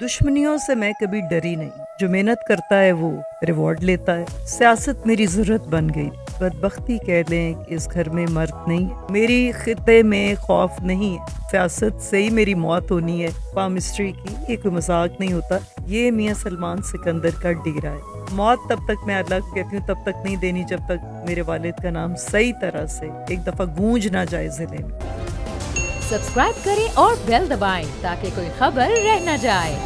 दुश्मनियों से मैं कभी डरी नहीं। जो मेहनत करता है वो रिवॉर्ड लेता है। सियासत मेरी जरूरत बन गई। बदबख्ती कह लें कि इस घर में मर्द नहीं है। मेरी खिते में खौफ नहीं है। सियासत से ही मेरी मौत होनी है। पामिस्ट्री की ये कोई मजाक नहीं होता। ये मियां सलमान सिकंदर का डेरा है। मौत तब तक मैं अल्लाह को कहती हूँ तब तक नहीं देनी जब तक मेरे वालिद का नाम सही तरह से एक दफा गूंज ना जाए जिले में। सब्सक्राइब करें और बेल दबाएं ताकि कोई खबर रह न जाए।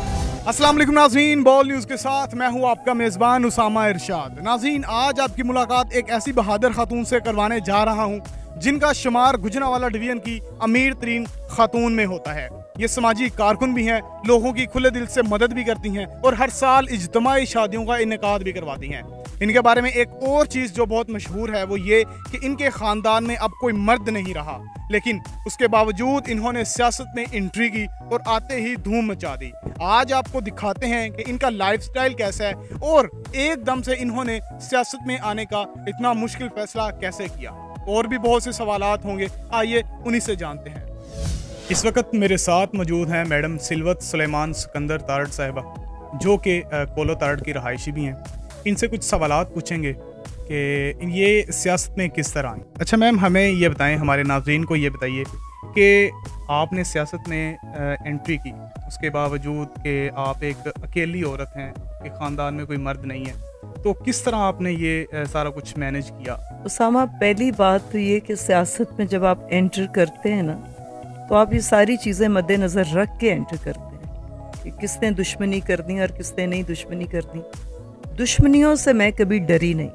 अस्सलाम वालेकुम नाज़रीन, बॉल न्यूज़ के साथ मैं हूं आपका मेज़बान उसामा इरशाद। नाज़रीन, आज आपकी मुलाकात एक ऐसी बहादुर खातून से करवाने जा रहा हूं जिनका शुमार गुजरांवाला डिवीजन की अमीर तरीन खातून में होता है। ये समाजी कारकुन भी हैं, लोगों की खुले दिल से मदद भी करती हैं और हर साल इज्तिमाई शादियों का इनेकाद भी करवाती हैं। इनके बारे में एक और चीज़ जो बहुत मशहूर है वो ये कि इनके ख़ानदान में अब कोई मर्द नहीं रहा, लेकिन उसके बावजूद इन्होंने सियासत में एंट्री की और आते ही धूम मचा दी। आज आपको दिखाते हैं कि इनका लाइफस्टाइल कैसा है और एकदम से इन्होंने सियासत में आने का इतना मुश्किल फैसला कैसे किया। और भी बहुत से सवालात होंगे, आइए उन्हीं से जानते हैं। इस वक्त मेरे साथ मौजूद हैं मैडम सिलवत सुलेमान सिकंदर तारड़ साहिबा, जो कि कोलो तारड़ की रहायशी भी हैं। इनसे कुछ सवालात पूछेंगे कि ये सियासत में किस तरह आई। अच्छा मैम, हमें ये बताएं, हमारे नाज़रीन को ये बताइए कि आपने सियासत में एंट्री की, उसके बावजूद कि आप एक अकेली औरत हैं, कि ख़ानदान में कोई मर्द नहीं है, तो किस तरह आपने ये सारा कुछ मैनेज किया? उसामा, पहली बात तो ये कि सियासत में जब आप एंटर करते हैं ना, तो आप ये सारी चीज़ें मद्देनज़र रख के एंटर करते हैं कि किसने दुश्मनी करनी और किसने नहीं दुश्मनी करनी। दुश्मनियों से मैं कभी डरी नहीं,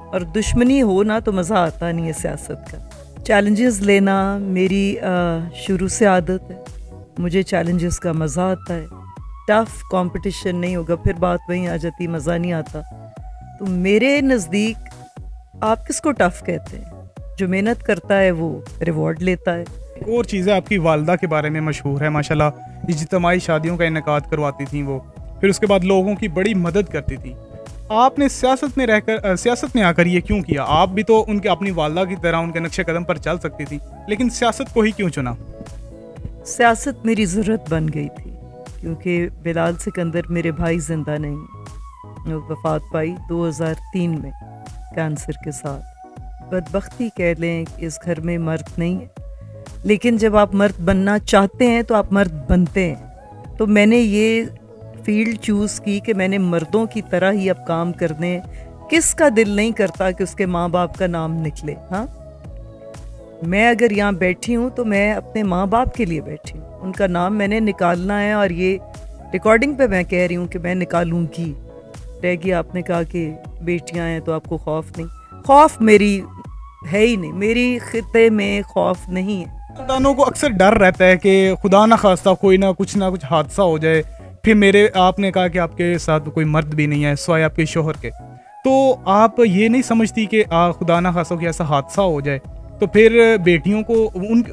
और दुश्मनी हो ना तो मज़ा आता नहीं है सियासत का। चैलेंजेस लेना मेरी शुरू से आदत है। मुझे चैलेंजेस का मज़ा आता है। टफ कंपटीशन नहीं होगा फिर बात वहीं आ जाती, मज़ा नहीं आता। तो मेरे नज़दीक आप किसको टफ कहते हैं? जो मेहनत करता है वो रिवॉर्ड लेता है। एक और चीज़ है, आपकी वालदा के बारे में मशहूर है माशाल्लाह, इज्तिमाई शादियों का इनेकाद करवाती थी वो, फिर उसके बाद लोगों की बड़ी मदद करती थी। आपने सियासत में रहकर सियासत में आकर ये क्यों किया? आप भी तो उनके अपनी वालदा की तरह उनके नक्शे कदम पर चल सकती थी, लेकिन सियासत को ही क्यों चुना? सियासत मेरी ज़रूरत बन गई थी क्योंकि बिलाल सिकंदर मेरे भाई जिंदा नहीं, वफात पाई 2003 में कैंसर के साथ। बदबख्ती कह लें कि इस घर में मर्द नहीं है, लेकिन जब आप मर्द बनना चाहते हैं तो आप मर्द बनते हैं। तो मैंने ये फील्ड चूज़ की कि मैंने मर्दों की तरह ही अब काम करने। किसका दिल नहीं करता कि उसके माँ बाप का नाम निकले? हाँ, मैं अगर यहाँ बैठी हूँ तो मैं अपने माँ बाप के लिए बैठी हूँ, उनका नाम मैंने निकालना है। और ये रिकॉर्डिंग पे मैं कह रही हूँ कि मैं निकालूंगी। रह गया, आपने कहा कि बेटियाँ हैं तो आपको खौफ नहीं। खौफ मेरी है ही नहीं, मेरी खिते में खौफ नहीं है। खानदानों को अक्सर डर रहता है कि खुदा ना खास्ता कोई ना कुछ हादसा हो जाए। फिर आपने कहा कि आपके साथ कोई मर्द भी नहीं है सिवाय आपके शोहर के, तो आप ये नहीं समझती कि खुदा ना खास्ता कोई ऐसा हादसा हो जाए तो फिर बेटियों को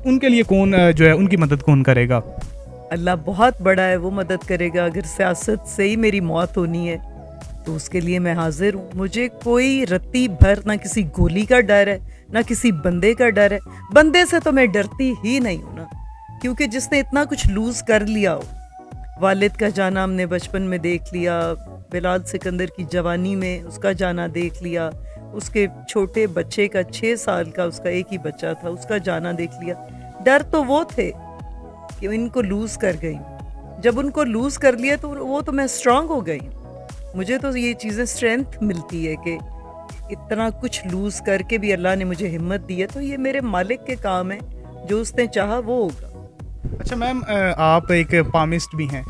उनके लिए कौन जो है उनकी मदद कौन करेगा? अल्लाह बहुत बड़ा है, वो मदद करेगा। अगर सियासत से ही मेरी मौत होनी है तो उसके लिए मैं हाजिर हूँ। मुझे कोई रत्ती भर ना किसी गोली का डर है ना किसी बंदे का डर है। बंदे से तो मैं डरती ही नहीं हूँ ना, क्योंकि जिसने इतना कुछ लूज कर लिया हो। वालिद का जाना हमने बचपन में देख लिया, बिलाल सिकंदर की जवानी में उसका जाना देख लिया, उसके छोटे बच्चे का 6 साल का उसका एक ही बच्चा था, उसका जाना देख लिया। डर तो वो थे कि इनको लूज कर गई। जब उनको लूज कर लिया तो वो तो मैं स्ट्रांग हो गई। मुझे तो ये चीज़ें स्ट्रेंथ मिलती है कि इतना कुछ लूज करके भी अल्लाह ने मुझे हिम्मत दी है। तो ये मेरे मालिक के काम है, जो उसने चाहा वो होगा। अच्छा मैम, आप एक पामिस्ट भी हैं,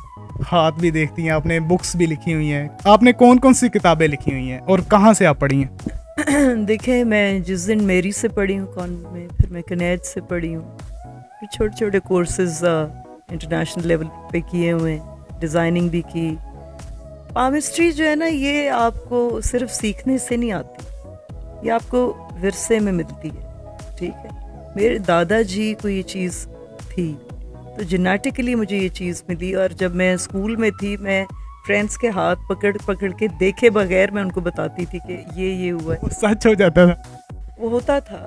हाथ भी देखती हैं, आपने बुक्स भी लिखी हुई हैं। आपने कौन कौन सी किताबें लिखी हुई हैं और कहाँ से आप पढ़ी हैं? देखें, मैं जिस दिन मेरी से पढ़ी हूँ कॉन्वेंट में, फिर मैं कनेड से पढ़ी हूँ, फिर छोटे छोटे कोर्सेज इंटरनेशनल लेवल पे किए हुए हैं, डिज़ाइनिंग भी की। पामिस्ट्री जो है ना, ये आपको सिर्फ सीखने से नहीं आती, ये आपको विरसे में मिलती है। ठीक है, मेरे दादाजी को ये चीज़ थी, तो जेनेटिकली मुझे ये चीज़ मिली। और जब मैं स्कूल में थी, मैं फ्रेंड्स के हाथ पकड़ पकड़ के देखे बगैर मैं उनको बताती थी कि ये हुआ है। सच हो जाता था, वो होता था।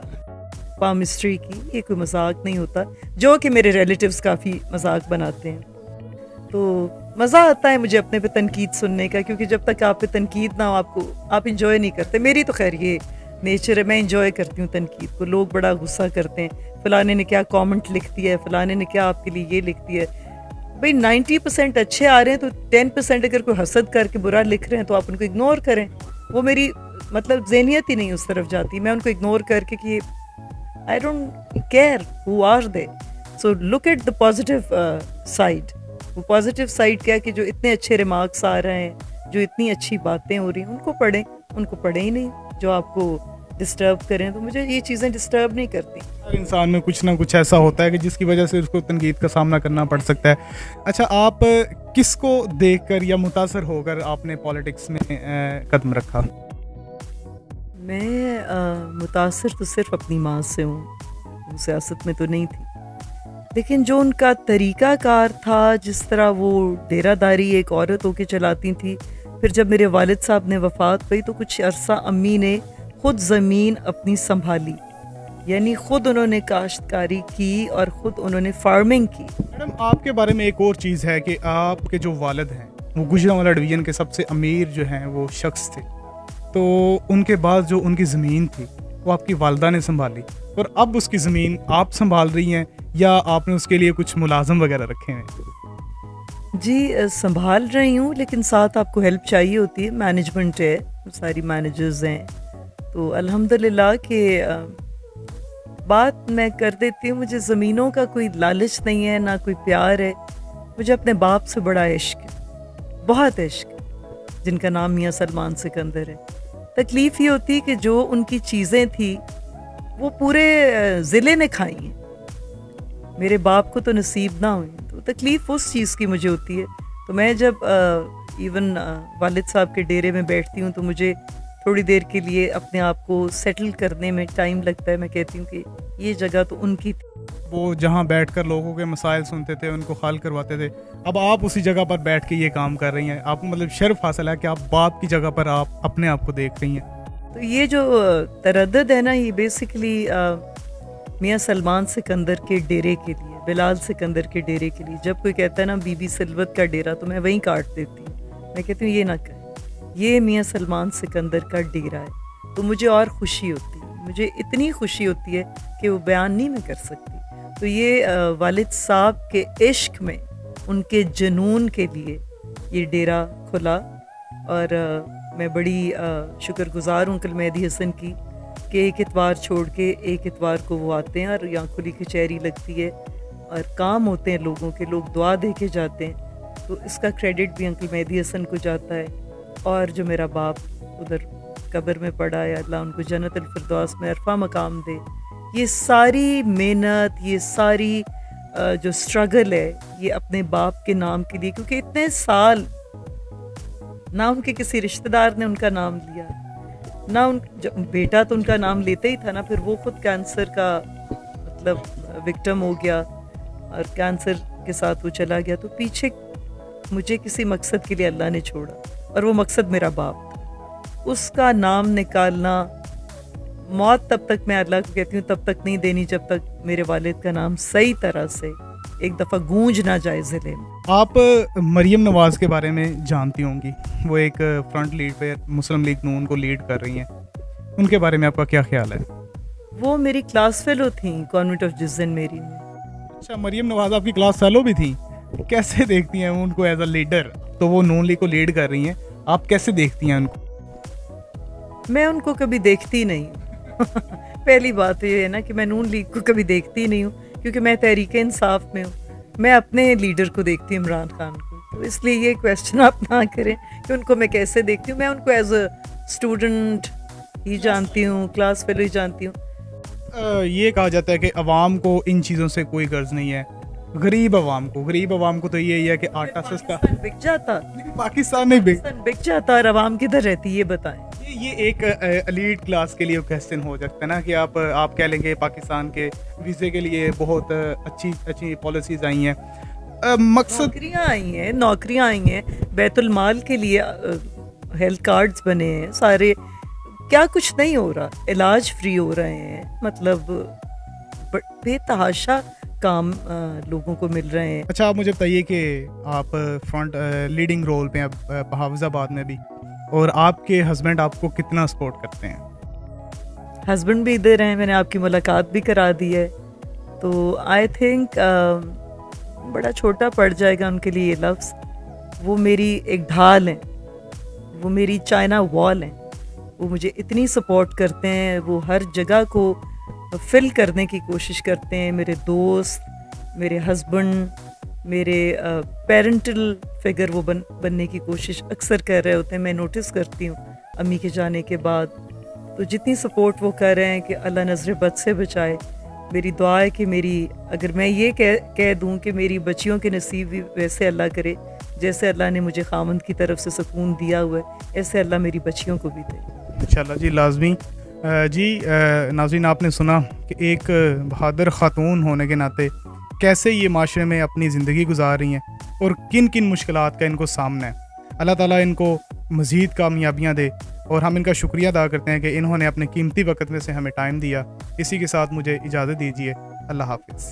पामिस्ट्री की ये कोई मजाक नहीं होता, जो कि मेरे रिलेटिव्स काफ़ी मजाक बनाते हैं। तो मज़ा आता है मुझे अपने पे तनकीद सुनने का, क्योंकि जब तक आप पे तनकीद ना हो आप इंजॉय नहीं करते। मेरी तो खैर ये नेचर है, मैं इंजॉय करती हूँ तनकीद को। लोग बड़ा गुस्सा करते हैं, फ़लाने ने क्या कमेंट लिख दिया है, फ़लाने ने क्या आपके लिए ये लिख दिया है। भाई 90% अच्छे आ रहे हैं तो 10% अगर कोई हसद करके बुरा लिख रहे हैं तो आप उनको इग्नोर करें। वो मेरी मतलब ज़हनियत ही नहीं उस तरफ जाती। मैं उनको इग्नोर करके कि I don't care who are they, so look at the positive side. वो पॉजिटिव साइड क्या है कि जो इतने अच्छे रिमार्क्स आ रहे हैं, जो इतनी अच्छी बातें हो रही हैं, उनको पढ़ें ही नहीं। जो आपको डिस्टर्ब करें, तो मुझे ये चीज़ें डिस्टर्ब नहीं करती। हर इंसान में कुछ ना कुछ ऐसा होता है कि जिसकी वजह से उसको तनकीद का सामना करना पड़ सकता है। अच्छा, आप किसको देखकर या मुतासर होकर आपने पॉलिटिक्स में कदम रखा? मैं मुतासर तो सिर्फ अपनी माँ से हूँ, वो सियासत में तो नहीं थी। लेकिन जो उनका तरीक़ाकार था, जिस तरह वो डेरादारी एक औरत होके चलाती थी, फिर जब मेरे वालिद साहब ने वफ़ात पाई तो कुछ अरसा अम्मी ने ख़ुद ज़मीन अपनी संभाली, यानी ख़ुद उन्होंने काश्तकारी की और ख़ुद उन्होंने फार्मिंग की। मैडम, आपके बारे में एक और चीज़ है कि आपके जो वालिद हैं वो गुजरांवाला डिवीज़न के सबसे अमीर जो हैं वो शख्स थे, तो उनके बाद जो उनकी ज़मीन थी वो आपकी वालदा ने संभाली, और अब उसकी ज़मीन आप संभाल रही हैं या आपने उसके लिए कुछ मुलाजम वगैरह रखे हैं? जी, संभाल रही हूँ, लेकिन साथ आपको हेल्प चाहिए होती है। मैनेजमेंट है, सारी मैनेजर्स हैं, तो अल्हम्दुलिल्लाह के बात मैं कर देती हूँ। मुझे ज़मीनों का कोई लालच नहीं है, ना कोई प्यार है। मुझे अपने बाप से बड़ा इश्क है, बहुत इश्क है, जिनका नाम मियाँ सलमान सिकंदर है। तकलीफ़ ये होती है कि जो उनकी चीज़ें थी वो पूरे ज़िले ने खाई हैं, मेरे बाप को तो नसीब ना हुई, तो तकलीफ़ उस चीज़ की मुझे होती है। तो मैं जब इवन वालिद साहब के डेरे में बैठती हूँ तो मुझे थोड़ी देर के लिए अपने आप को सेटल करने में टाइम लगता है। मैं कहती हूँ कि ये जगह तो उनकी थी। वो जहाँ बैठकर लोगों के मसाइल सुनते थे, उनको हल करवाते थे, अब आप उसी जगह पर बैठ के ये काम कर रही हैं। आपको मतलब शर्फ हासिल है कि आप बाप की जगह पर आप अपने आप को देख रही हैं। तो ये जो तरद्दुद है ना, ये बेसिकली मियाँ सलमान सिकंदर के डेरे के लिए, बिलाल सिकंदर के डेरे के लिए। जब कोई कहता है ना बीबी सिलवत का डेरा, तो मैं वहीं काट देती हूँ। मैं कहती हूँ ये ना करें, ये मियाँ सलमान सिकंदर का डेरा है। तो मुझे और खुशी होती है, मुझे इतनी खुशी होती है कि वो बयान नहीं मैं कर सकती। तो ये वालिद साहब के इश्क में, उनके जुनून के लिए ये डेरा खुला, और मैं बड़ी शुक्रगुजार हूँ अंकल मेहदी हसन की कि एक इतवार छोड़ के एक इतवार को वो आते हैं और यहाँ खुली कचहरी लगती है और काम होते हैं लोगों के, लोग दुआ दे के जाते हैं। तो इसका क्रेडिट भी अंकल मेहदी हसन को जाता है। और जो मेरा बाप उधर कब्र में पड़ा है, अल्लाह उनको जन्नतुल फिरदौस में अरफा मकाम दे। ये सारी मेहनत, ये सारी जो स्ट्रगल है, ये अपने बाप के नाम के लिए, क्योंकि इतने साल ना उनके किसी रिश्तेदार ने उनका नाम लिया, ना बेटा तो उनका नाम लेते ही था ना, फिर वो खुद कैंसर का मतलब विक्टिम हो गया और कैंसर के साथ वो चला गया। तो पीछे मुझे किसी मकसद के लिए अल्लाह ने छोड़ा, और वो मकसद मेरा बाप था। उसका नाम निकालना, मौत तब तक मैं अल्लाह को कहती हूँ तब तक नहीं देनी जब तक मेरे वालिद का नाम सही तरह से एक दफ़ा गूंज ना जाए ज़िले में। आप मरियम नवाज़ के बारे में जानती होंगी, वो एक फ्रंट लीड पे मुस्लिम लीग नून को लीड कर रही हैं, उनके बारे में आपका क्या ख्याल है? वो मेरी क्लास फेलो थी कॉन्वेंट ऑफ जिज़न मेरी में। अच्छा, मरियम नवाज़ आपकी क्लास फेलो भी थी। कैसे देखती हैं उनको एज अ लीडर? तो वो नून लीग को लीड कर रही हैं, आप कैसे देखती हैं उनको? मैं उनको कभी देखती नहीं पहली बात ये है ना कि मैं नून लीग को कभी देखती नहीं हूँ, क्योंकि मैं तहरीक इंसाफ में हूँ। मैं अपने लीडर को देखती हूँ, इमरान खान को। तो इसलिए ये क्वेश्चन आप ना करें कि उनको मैं कैसे देखती हूँ। मैं उनको एज अ स्टूडेंट ही जानती हूँ, क्लास फेलो ही जानती हूँ। ये कहा जाता है कि अवाम को इन चीज़ों से कोई गर्ज नहीं है, गरीब अवाम को तो यही है कि आटा सस्ता बिक जाता, पाकिस्तान नहीं बिक जाता, और अवाम किधर रहती ये बताएं। ये एक एलीट क्लास के लिए क्वेश्चन हो सकता है ना कि आप कह लेंगे पाकिस्तान के वीज़े के लिए बहुत अच्छी पॉलिसीज आई हैं, मकसद नौकरियां आई हैं, बैतुल माल के लिए हेल्थ कार्ड्स बने हैं सारे, क्या कुछ नहीं हो रहा, इलाज फ्री हो रहे हैं, मतलब बेतहाशा काम लोगों को मिल रहे हैं। अच्छा, आप मुझे बताइए कि आप फ्रंट लीडिंग रोल पे अब हाफिजाबाद में भी, और आपके हस्बैंड आपको कितना सपोर्ट करते हैं? हस्बैंड भी इधर हैं, मैंने आपकी मुलाकात भी करा दी है, तो आई थिंक बड़ा छोटा पड़ जाएगा उनके लिए ये लफ्ज़। वो मेरी एक ढाल हैं, वो मेरी चाइना वॉल हैं, वो मुझे इतनी सपोर्ट करते हैं, वो हर जगह को फिल करने की कोशिश करते हैं। मेरे दोस्त, मेरे हस्बैंड, मेरे पेरेंटल फिगर वो बनने की कोशिश अक्सर कर रहे होते हैं। मैं नोटिस करती हूँ अम्मी के जाने के बाद, तो जितनी सपोर्ट वो कर रहे हैं कि अल्लाह नज़र बद से बचाए। मेरी दुआ है कि अगर मैं ये कह दूँ कि मेरी बच्चियों के नसीब भी वैसे अल्लाह करे जैसे अल्लाह ने मुझे खामंद की तरफ से सुकून दिया हुआ है, ऐसे अल्लाह मेरी बच्चियों को भी दे इंशाल्लाह जी, लाजमी। जी नाज़रीन, आपने सुना कि एक बहादुर ख़ातून होने के नाते कैसे ये माशरे में अपनी ज़िंदगी गुजार रही हैं और किन किन मुश्किलात का इनको सामना है। अल्लाह ताला इनको मज़ीद कामयाबियाँ दे, और हम इनका शुक्रिया अदा करते हैं कि इन्होंने अपने कीमती वक्त में से हमें टाइम दिया। इसी के साथ मुझे इजाज़त दीजिए। अल्लाह हाफ़िज़।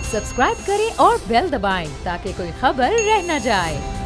सब्सक्राइब करें और बेल दबाएं ताकि कोई खबर रह न जाए।